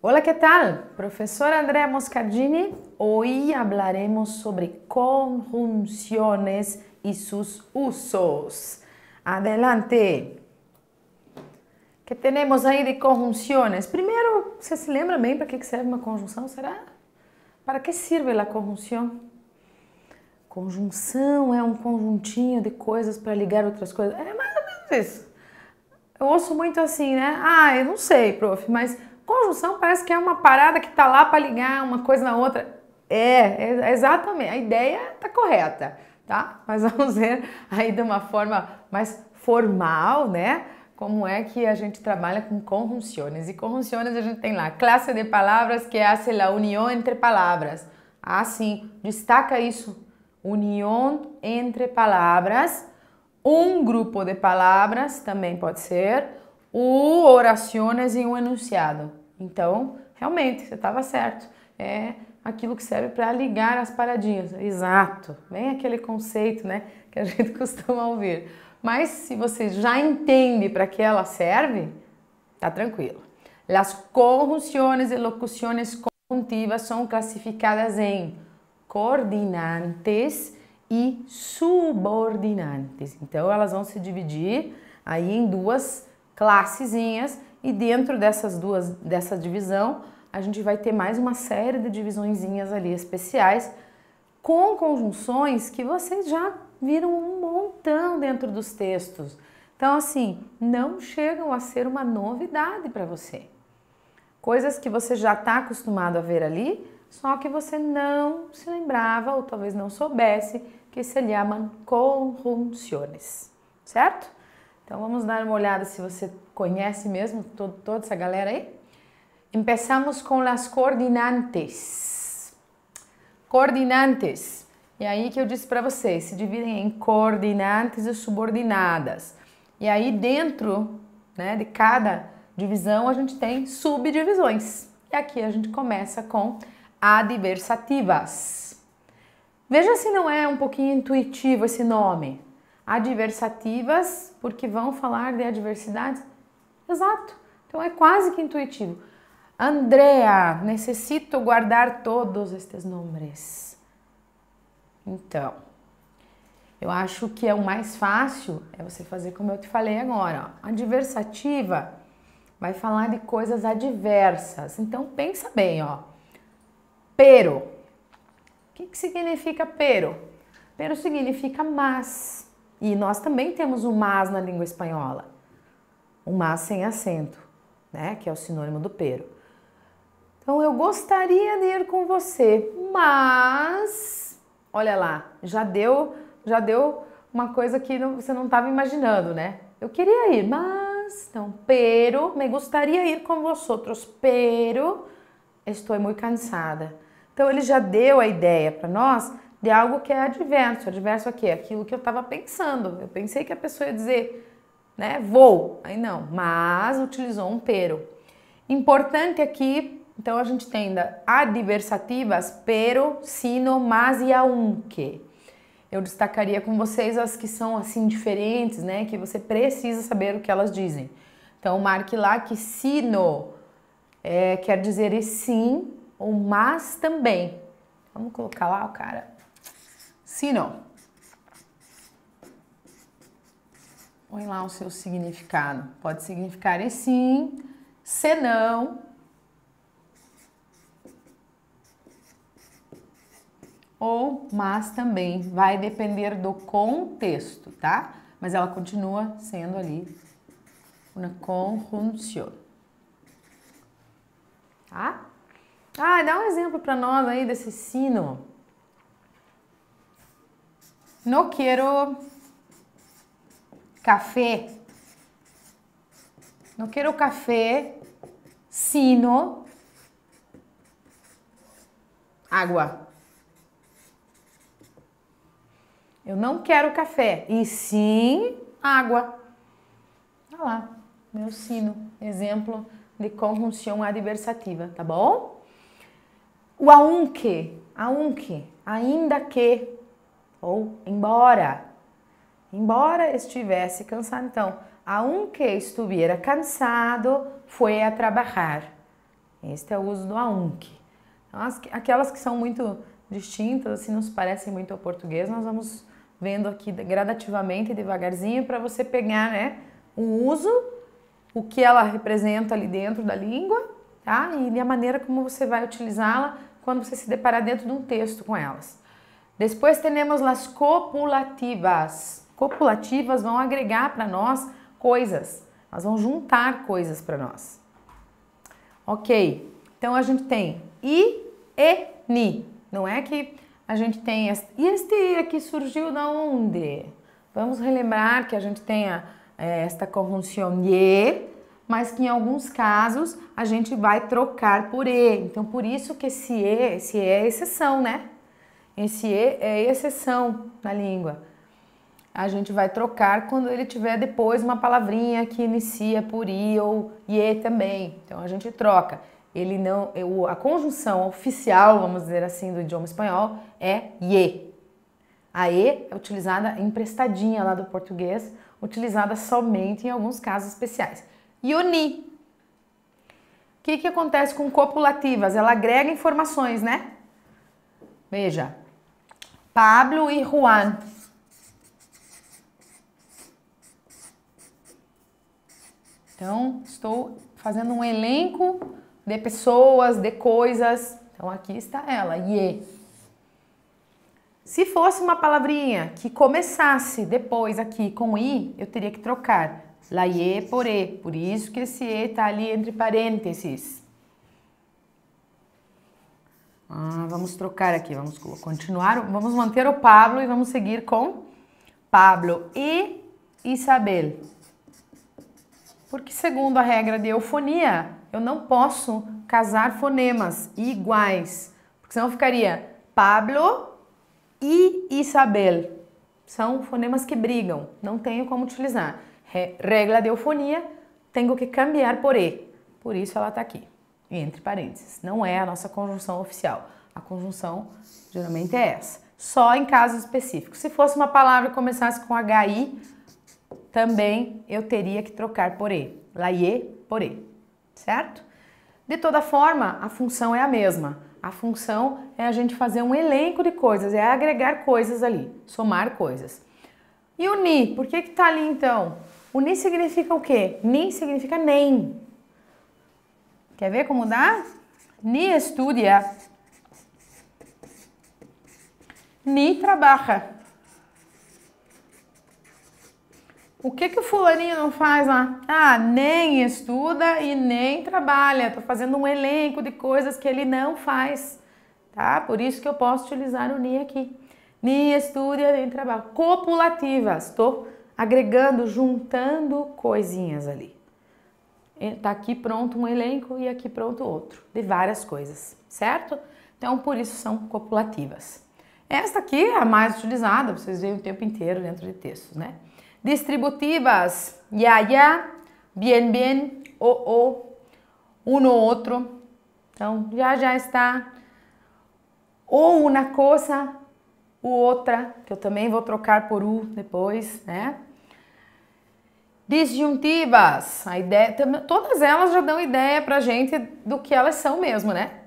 Hola, ¿qué tal? Profesora Andrea Moscardini. Hoy hablaremos sobre conjunciones y sus usos. Adelante. ¿Qué tenemos aí de conjunciones? Primeiro, você se lembra bem para que serve uma conjunção? Será? Para que serve a conjunção? Conjunção é um conjuntinho de coisas para ligar outras coisas. É mais ou menos isso. Eu ouço muito assim, né? Ah, eu não sei, prof, mas conjunção parece que é uma parada que tá lá para ligar uma coisa na outra. É exatamente, a ideia tá correta, tá? Mas vamos ver aí de uma forma mais formal, né? Como é que a gente trabalha com conjunções. E conjunções a gente tem lá, classe de palavras que hace la união entre palavras. Ah, sim, destaca isso. União entre palavras. Um grupo de palavras também pode ser, ou orações em um enunciado. Então, realmente, você estava certo. É aquilo que serve para ligar as paradinhas. Exato. Bem aquele conceito, né, que a gente costuma ouvir. Mas se você já entende para que ela serve, tá tranquilo. As conjunções e locuções conjuntivas são classificadas em coordinantes e subordinantes. Então elas vão se dividir aí em duas classezinhas e dentro dessa divisão a gente vai ter mais uma série de divisõezinhas ali especiais com conjunções que vocês já viram um montão dentro dos textos. Então assim, não chegam a ser uma novidade para você. Coisas que você já está acostumado a ver ali, só que você não se lembrava ou talvez não soubesse que se chamam conjunções, certo? Então vamos dar uma olhada se você conhece mesmo toda essa galera aí. Empezamos com as coordinantes. Coordinantes. E aí que eu disse para vocês, se dividem em coordinantes e subordinadas. E aí dentro, né, de cada divisão a gente tem subdivisões. E aqui a gente começa com adversativas. Veja se não é um pouquinho intuitivo esse nome. Adversativas, porque vão falar de adversidades. Exato. Então é quase que intuitivo. Andrea, necessito guardar todos estes nomes. Então, eu acho que é o mais fácil é você fazer como eu te falei agora. Ó. Adversativa vai falar de coisas adversas. Então pensa bem, ó. Pero. O que significa pero? Pero significa mas. E nós também temos o mas na língua espanhola. O mas sem acento, né? Que é o sinônimo do pero. Então, eu gostaria de ir com você, mas... Olha lá, já deu uma coisa que você não estava imaginando, né? Eu queria ir, mas... Então, pero, me gostaria ir com vosotros, pero estou muito cansada. Então, ele já deu a ideia para nós de algo que é adverso. Adverso aqui é aquilo que eu estava pensando. Eu pensei que a pessoa ia dizer, né, vou. Aí não, mas utilizou um pero. Importante aqui, então a gente tem adversativas, pero, sino, mas e aunque. Eu destacaria com vocês as que são assim diferentes, né, que você precisa saber o que elas dizem. Então, marque lá que sino quer dizer e sim, ou mas também. Vamos colocar lá o cara. Sino. Põe lá o seu significado. Pode significar e sim, se não. Ou mas também. Vai depender do contexto, tá? Mas ela continua sendo ali uma conjunção. Tá? Ah, dá um exemplo para nós aí desse sino. No quero café. No quero café, sino água. Eu não quero café, e sim água. Olha lá, meu sino, exemplo de conjunção adversativa, tá bom? O aunque, ainda que, ou embora estivesse cansado. Então, aunque estuviera cansado, foi a trabalhar. Este é o uso do aunque. Então, aquelas que são muito distintas, assim, não se parecem muito ao português, nós vamos vendo aqui gradativamente e devagarzinho para você pegar, né, o uso, o que ela representa ali dentro da língua, tá? E a maneira como você vai utilizá-la quando você se deparar dentro de um texto com elas. Depois temos as copulativas. Copulativas vão agregar para nós coisas, elas vão juntar coisas para nós. Ok, então a gente tem i e ni. Não é que a gente tem e este i aqui surgiu da onde? Vamos relembrar que a gente tem esta conjunção ye, mas que em alguns casos a gente vai trocar por e. Então por isso que esse e é exceção, né? Esse e é exceção na língua. A gente vai trocar quando ele tiver depois uma palavrinha que inicia por i ou ie também. Então a gente troca. Ele não, a conjunção oficial, vamos dizer assim, do idioma espanhol é ie. A e é utilizada emprestadinha lá do português, utilizada somente em alguns casos especiais. E o ni. O que acontece com copulativas? Ela agrega informações, né? Veja, Pablo e Juan. Então, estou fazendo um elenco de pessoas, de coisas. Então, aqui está ela, ye. Se fosse uma palavrinha que começasse depois aqui com i, eu teria que trocar la ye por e. Por isso que esse e está ali entre parênteses. Vamos trocar aqui, vamos continuar, vamos manter o Pablo e vamos seguir com Pablo e Isabel. Porque segundo a regra de eufonia, eu não posso casar fonemas iguais, porque senão ficaria Pablo e Isabel. São fonemas que brigam, não tenho como utilizar. Regra de eufonia, tenho que cambiar por e. Por isso ela está aqui, entre parênteses. Não é a nossa conjunção oficial. A conjunção geralmente é essa. Só em casos específicos. Se fosse uma palavra que começasse com HI, também eu teria que trocar por e. La ye por e. Certo? De toda forma, a função é a mesma. A função é a gente fazer um elenco de coisas, é agregar coisas ali, somar coisas. E o ni, por que está ali então? O ni significa o quê? Ni significa nem. Quer ver como dá? Ni estudia. Ni trabalha. O que o fulaninho não faz lá? Nem estuda e nem trabalha. Estou fazendo um elenco de coisas que ele não faz, tá? Por isso que eu posso utilizar o ni aqui. Ni estuda, nem trabalha. Copulativas. Estou agregando, juntando coisinhas ali. Tá aqui pronto um elenco e aqui pronto outro, de várias coisas, certo? Então, por isso são copulativas. Esta aqui é a mais utilizada, vocês veem o tempo inteiro dentro de textos, né? Distributivas, ya, bien, o, uno, outro. Então, já está. Ou uma coisa, o outra, que eu também vou trocar por u depois, né? Disjuntivas, a ideia, todas elas já dão ideia pra gente do que elas são mesmo, né?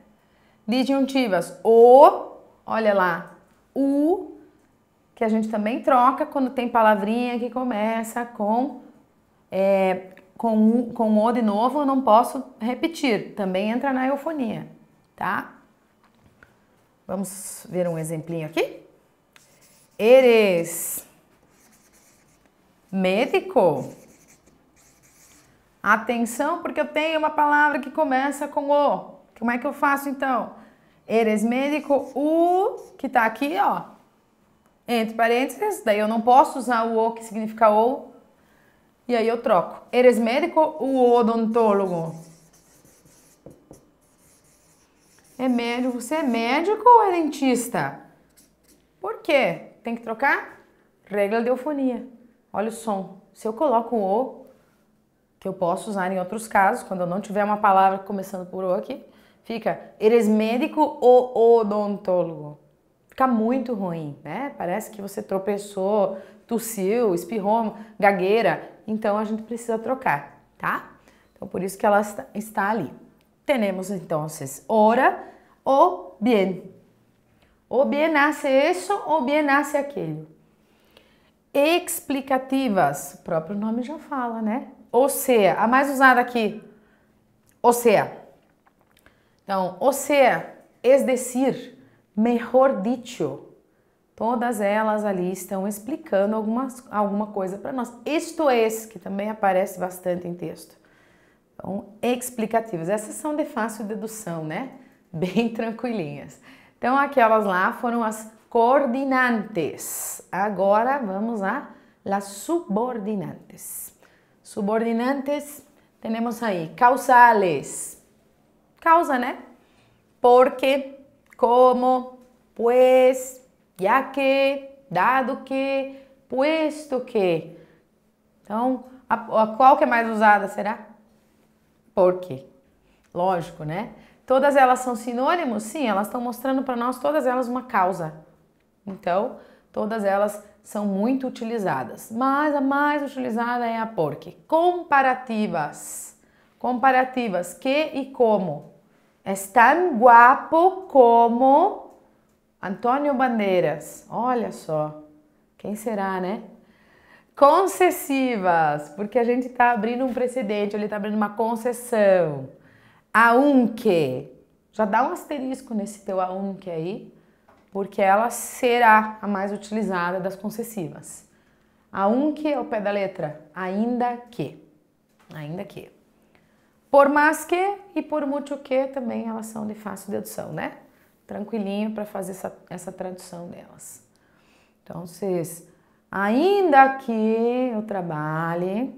Disjuntivas, o, olha lá, o, que a gente também troca quando tem palavrinha que começa com o de novo, eu não posso repetir, também entra na eufonia, tá? Vamos ver um exemplinho aqui? Eres médico? Atenção, porque eu tenho uma palavra que começa com o. Como é que eu faço então? Eres médico, o, que tá aqui, ó, entre parênteses, daí eu não posso usar o que significa o, e aí eu troco. Eres médico, o odontólogo. É médico, você é médico ou é dentista? Por quê? Tem que trocar? Regra de eufonia. Olha o som. Se eu coloco o, que eu posso usar em outros casos, quando eu não tiver uma palavra começando por o aqui, fica, eres médico ou odontólogo. Fica muito ruim, né? Parece que você tropeçou, tossiu, espirrou, gagueira. Então, a gente precisa trocar, tá? Então, por isso que ela está ali. Temos então hora ou bien. O bien hace isso, o bien hace aquilo. Explicativas, o próprio nome já fala, né? Ou seja, a mais usada aqui, ou seja. Então, ou seja, es decir, mejor dicho. Todas elas ali estão explicando alguma coisa para nós. Isto é, que também aparece bastante em texto. Então, explicativas. Essas são de fácil dedução, né? Bem tranquilinhas. Então, aquelas lá foram as coordinantes. Agora, vamos a las subordinantes. Subordinantes, temos aí causales. Causa, né? Porque, como, pues, ya que, dado que, puesto que. Então, qual que é mais usada, será? Porque. Lógico, né? Todas elas são sinônimos? Sim, elas estão mostrando para nós, todas elas, uma causa. Então, todas elas são muito utilizadas. Mas a mais utilizada é a porque. Comparativas. Comparativas, que e como. Es tan guapo como Antônio Bandeiras. Olha só. Quem será, né? Concessivas, porque a gente está abrindo um precedente, ele está abrindo uma concessão. Aunque, já dá um asterisco nesse teu aunque aí, porque ela será a mais utilizada das concessivas. Aunque ao pé da letra, ainda que. Ainda que. Por mais que e por muito que também elas são de fácil dedução, né? Tranquilinho para fazer essa tradução delas. Então, vocês, ainda que eu trabalhe,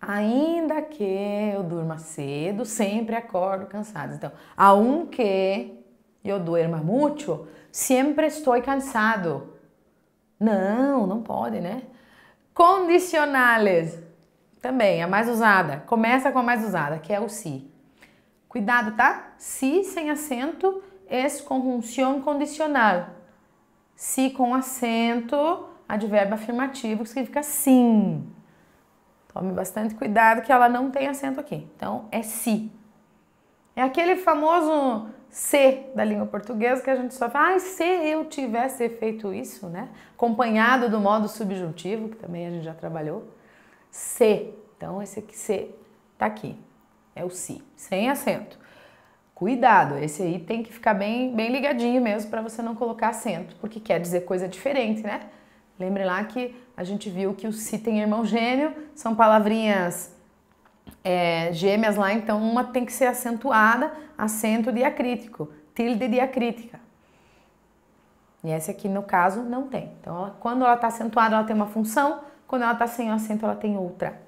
ainda que eu durma cedo, sempre acordo cansado. Então, aunque eu duerma mucho, sempre estou cansado. Não, não pode, né? Condicionales, também a mais usada. Começa com a mais usada, que é o si. Cuidado, tá? Si sem acento é conjunção condicional. Si com acento, advérbio afirmativo, que significa sim. Tome bastante cuidado que ela não tem acento aqui. Então, é si. É aquele famoso se da língua portuguesa que a gente só fala, se eu tivesse feito isso, né? Acompanhado do modo subjuntivo, que também a gente já trabalhou. Se. Então, esse aqui, se, tá aqui. É o si, sem acento. Cuidado, esse aí tem que ficar bem ligadinho mesmo para você não colocar acento, porque quer dizer coisa diferente, né? Lembre lá que a gente viu que o si tem irmão gêmeo, são palavrinhas gêmeas lá, então uma tem que ser acentuada, acento diacrítico, tilde diacrítica. E essa aqui, no caso, não tem. Então, quando ela está acentuada, ela tem uma função, quando ela está sem o acento, ela tem outra.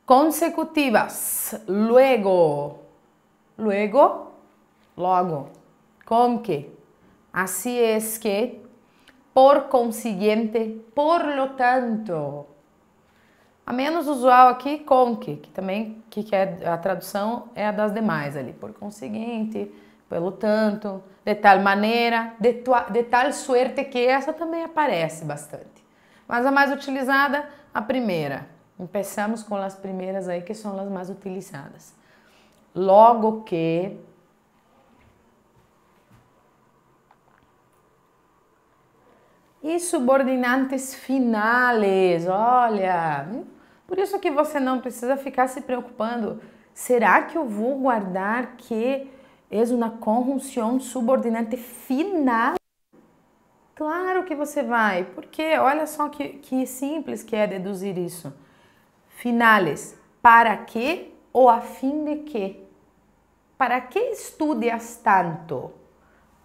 Consecutivas, luego, logo, con que, así es que, por consiguiente, por lo tanto. A menos usual aqui, con que também que é a tradução é a das demais ali. Por conseguinte, pelo tanto, de tal maneira, de tal suerte que, essa também aparece bastante. Mas a mais utilizada, a primeira. Começamos com as primeiras aí, que são as mais utilizadas. Logo que... E subordinantes finales, olha, por isso que você não precisa ficar se preocupando. Será que eu vou guardar que é uma conjunção subordinante final? Claro que você vai, porque olha só que simples que é deduzir isso. Finales, para que ou a fim de que? Para que estudias tanto?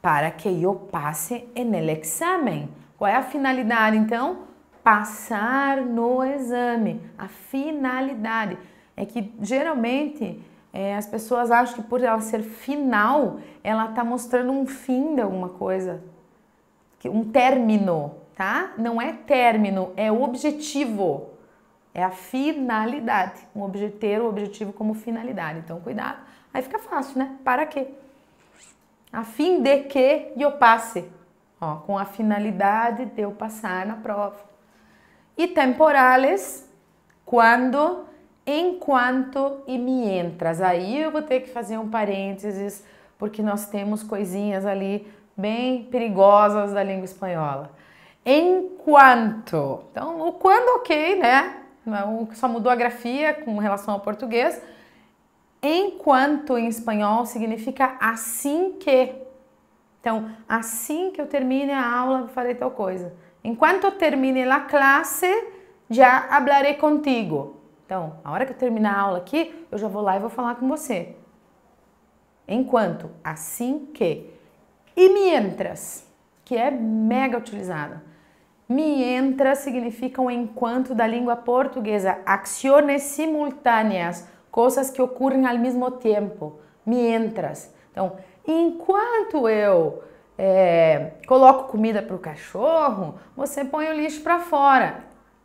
Para que eu passe no exame. Qual é a finalidade, então? Passar no exame. A finalidade. É que, geralmente, as pessoas acham que por ela ser final, ela está mostrando um fim de alguma coisa. Um término, tá? Não é término, é objetivo. É a finalidade. Ter o objetivo como finalidade. Então, cuidado. Aí fica fácil, né? Para quê? A fim de que eu passe. Ó, com a finalidade de eu passar na prova. E temporales, quando enquanto e mientras. Aí eu vou ter que fazer um parênteses, porque nós temos coisinhas ali bem perigosas da língua espanhola. Enquanto. Então, o quando, ok, né? Só mudou a grafia com relação ao português. Enquanto em espanhol significa assim que. Então, assim que eu termine a aula, farei tal coisa. Enquanto eu termine a classe, já hablarei contigo. Então, a hora que eu terminar a aula aqui, eu já vou lá e vou falar com você. Enquanto, assim que. E mientras, que é mega utilizada. Mientras significa um enquanto da língua portuguesa. Acciones simultâneas, coisas que ocorrem ao mesmo tempo. Mientras. Então, enquanto eu coloco comida para o cachorro, você põe o lixo para fora.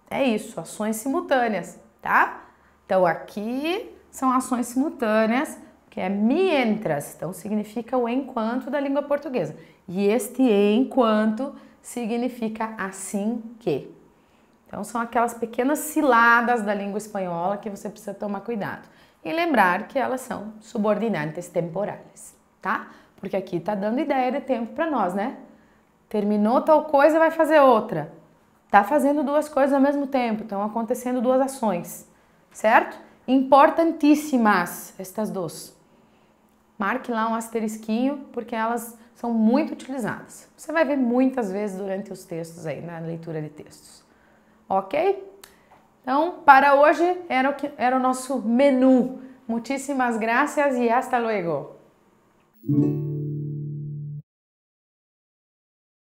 É isso, ações simultâneas, tá? Então, aqui são ações simultâneas, que é mientras. Então, significa o enquanto da língua portuguesa. E este enquanto significa assim que. Então, são aquelas pequenas ciladas da língua espanhola que você precisa tomar cuidado. E lembrar que elas são subordinantes temporais, tá? Porque aqui tá dando ideia de tempo para nós, né? Terminou tal coisa, vai fazer outra. Tá fazendo duas coisas ao mesmo tempo, estão acontecendo duas ações, certo? Importantíssimas estas duas. Marque lá um asterisquinho, porque elas são muito utilizadas. Você vai ver muitas vezes durante os textos aí, na leitura de textos. Ok? Então, para hoje era o nosso menu. Muchísimas gracias e hasta luego.